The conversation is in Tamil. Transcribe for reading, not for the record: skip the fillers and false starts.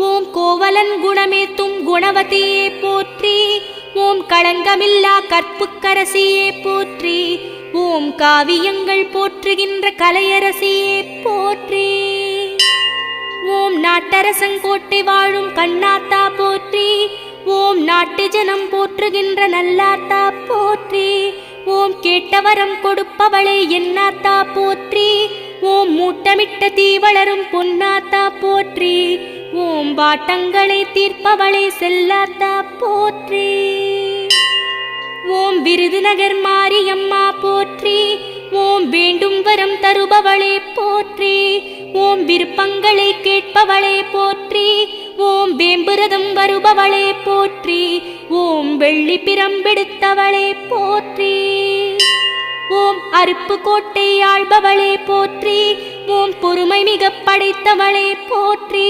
ஓம் கோவலன் குணமேத்தும் குணவதியே போற்றி. ஓம் களங்கமில்லா கற்புக்கரசியே போற்றி. ஓம் காவியங்கள் போற்றுகின்ற கலையரசியே போற்றி. ஓம் நாட்டரசங்கோட்டை வாழும் கண்ணாத்தா போற்றி. ஓம் நாட்டு ஜனம் போற்றுகின்ற நல்லாத்தா போற்றி. ஓம் கேட்டவரம் கொடுப்பவளே என்னாத்தா போற்றி. ஓம் மூட்டமிட்ட தீவளரும் பொன்னாத்தா போற்றி. ஓம் வாட்டங்களை தீர்ப்பவளே செல்லாத்தா போற்றி. ஓம் விருதுநகர் மாரியம்மா போற்றி. ஓம் வேண்டும் வரம் தருபவளே போற்றி. ஓம் விருப்பங்களை கேட்பவளே போற்றி. ஓம் வேம்புரதம் வருபவளே போற்றி. ஓம் வெள்ளி பிரம்பெடுத்தவளே போற்றி. ஓம் அருப்பு கோட்டை ஆள்பவளே போற்றி. ஓம் பொறுமை மிக படைத்தவளே போற்றி.